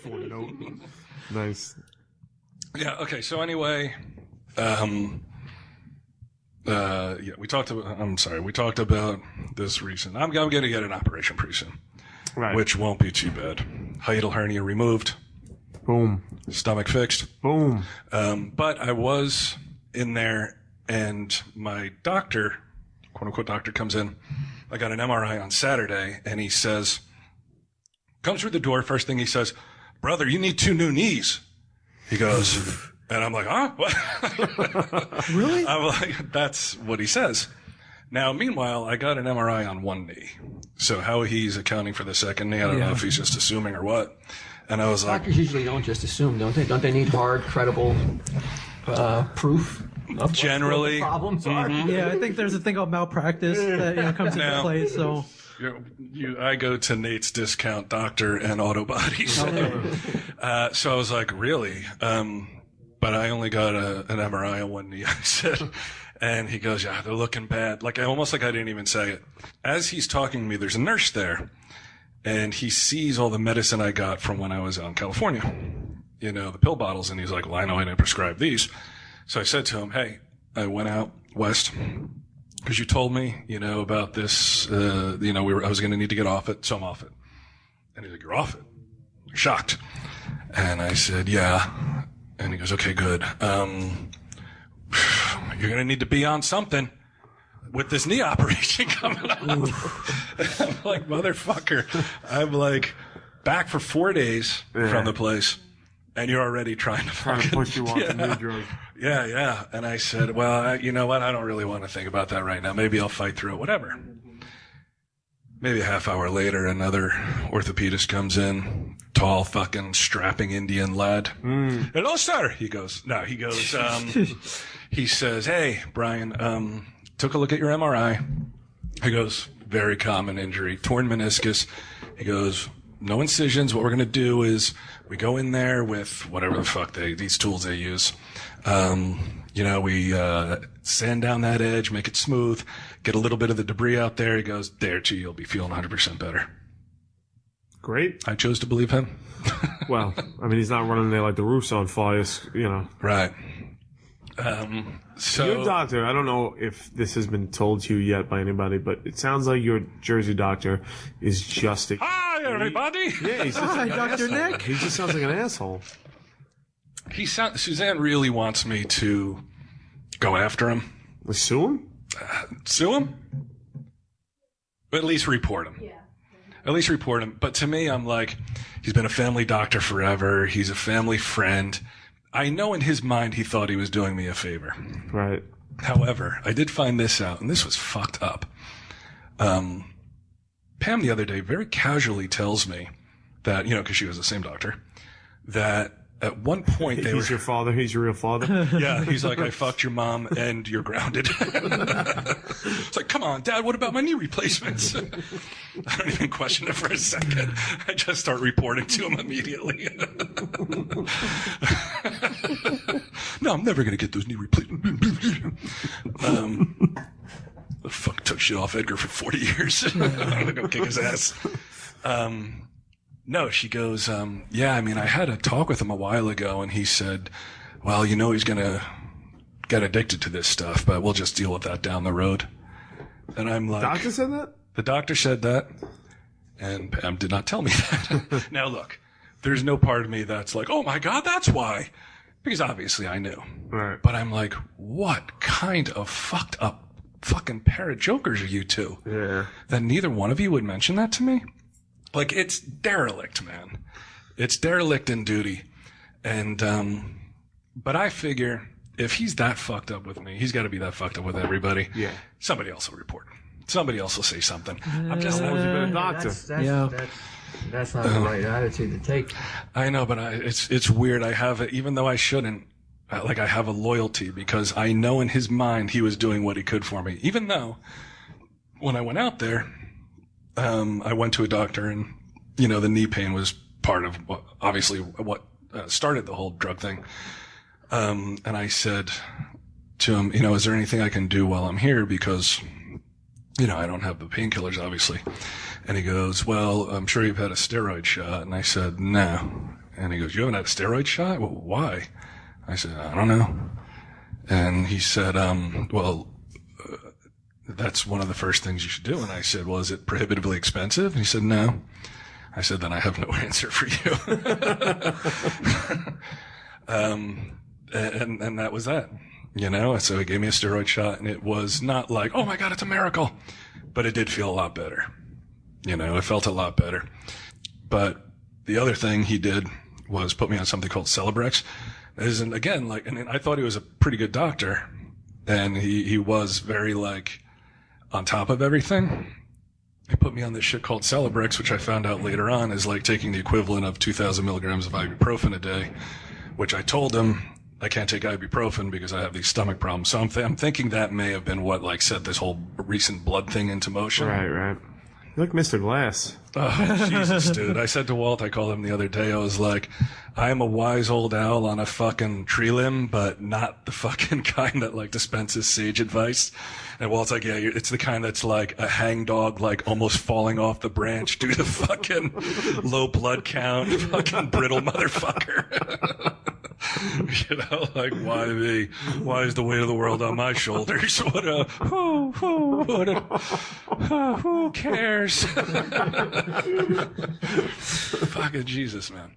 For note. Nice. Yeah. Okay. So anyway, we talked about this recent. I'm going to get an operation pretty soon, Right. which won't be too bad. Hiatal hernia removed. Boom. Stomach fixed. Boom. But I was in there, and my doctor, quote unquote doctor, comes in. I got an MRI on Saturday, and he says, comes through the door. First thing he says, "Brother, you need 2 new knees." He goes, and I'm like, huh? What? Really? I'm like, that's what he says. Now, meanwhile, I got an MRI on one knee. So how he's accounting for the second knee, I don't know if he's just assuming or what. And I was like, Doctors usually don't just assume, don't they? Don't they need hard, credible proof of generally, what the problems are? Yeah, I think there's a thing called malpractice that comes into play. So I go to Nate's Discount Doctor and Auto Body. So I was like, really? But I only got an MRI on one knee, I said. And he goes, yeah, they're looking bad. Almost like I didn't even say it. As he's talking to me, there's a nurse there. And he sees all the medicine I got from when I was out in California. You know, the pill bottles. And he's like, well, I know I didn't prescribe these. So I said to him, hey, I went out west because you told me, you know, about this, I was going to need to get off it. So I'm off it. And he's like, you're off it? I'm shocked. And I said, yeah. And he goes, okay, good. You're going to need to be on something with this knee operation coming up. I'm like, motherfucker. I'm like, back for 4 days from the place, and you're already trying to push you off the new drug. Yeah. And I said, well, you know what? I don't really want to think about that right now. Maybe I'll fight through it, whatever. Maybe a half hour later, another orthopedist comes in, tall, fucking strapping Indian lad. Hello, sir. He goes, he says, hey, Brian, took a look at your MRI. He goes, very common injury, torn meniscus. He goes, no incisions. What we're going to do is we go in there with whatever the fuck these tools they use. We sand down that edge, make it smooth, get a little bit of the debris out there. He goes, there too, you'll be feeling 100% better. Great. I chose to believe him. Well, I mean, he's not running there like the roof's on fire, you know. Right. So your doctor, I don't know if this has been told to you yet by anybody, but it sounds like your Jersey doctor is just a... Hi, everybody! Yeah, he's just Hi, like Dr. Nick. He just sounds like an asshole. Suzanne really wants me to go after him. Sue him? Sue him? At least report him. Yeah. At least report him. But to me, I'm like, he's been a family doctor forever. He's a family friend. I know in his mind he thought he was doing me a favor. Right. However, I did find this out, and this was fucked up. Pam the other day very casually tells me that, you know, because she was the same doctor, that at one point He's your father? He's your real father? Yeah, he's like, I fucked your mom and you're grounded. It's like, come on, Dad, what about my knee replacements? I don't even question it for a second. I just start reporting to him immediately. No, I'm never going to get those knee replacements. The fuck took shit off Edgar for 40 years. I'm going to go kick his ass. No, she goes, yeah, I mean, I had a talk with him a while ago, and he said, well, you know, he's going to get addicted to this stuff, but we'll just deal with that down the road. And I'm like... Doctor said that? The doctor said that, and Pam did not tell me that. Now, look, there's no part of me that's like, oh, my God, that's why. Because obviously I knew. Right. But I'm like, what kind of fucked up fucking pair of jokers are you two? Yeah. That neither one of you would mention that to me? Like, it's derelict, man. It's derelict in duty. And, but I figure if he's that fucked up with me, he's got to be that fucked up with everybody. Yeah. Somebody else will report. Somebody else will say something. I'm just not. a doctor. That's not the right attitude to take. I know, but it's weird. I have it, even though I shouldn't. I have a loyalty because I know in his mind he was doing what he could for me. Even though when I went out there, I went to a doctor, and you know the knee pain was part of what started the whole drug thing. And I said to him, you know, is there anything I can do while I'm here? Because I don't have the painkillers, obviously. And he goes, well, I'm sure you've had a steroid shot. And I said, no. And he goes, you haven't had a steroid shot? Well, why? I said, I don't know. And he said, that's one of the first things you should do. And I said, well, is it prohibitively expensive? And he said, no. I said, then I have no answer for you. And that was that, So he gave me a steroid shot, and it was not like, oh my God, it's a miracle. But it did feel a lot better. It felt a lot better. But the other thing he did was put me on something called Celebrex. And again, I thought he was a pretty good doctor, and he was very on top of everything. He put me on this shit called Celebrex, which I found out later on is like taking the equivalent of 2,000 milligrams of ibuprofen a day, which I told him I can't take ibuprofen because I have these stomach problems. So I'm thinking that may have been what set this whole recent blood thing into motion. Right. You look Mr. Glass. Oh, Jesus, dude. I said to Walt, I called him the other day, I was like, I am a wise old owl on a fucking tree limb, but not the fucking kind that dispenses sage advice. And Walt's like, yeah, it's the kind that's like a hangdog, almost falling off the branch due to fucking low blood count, fucking brittle motherfucker. Why me? Why is the weight of the world on my shoulders? Who cares? Fucking Jesus, man.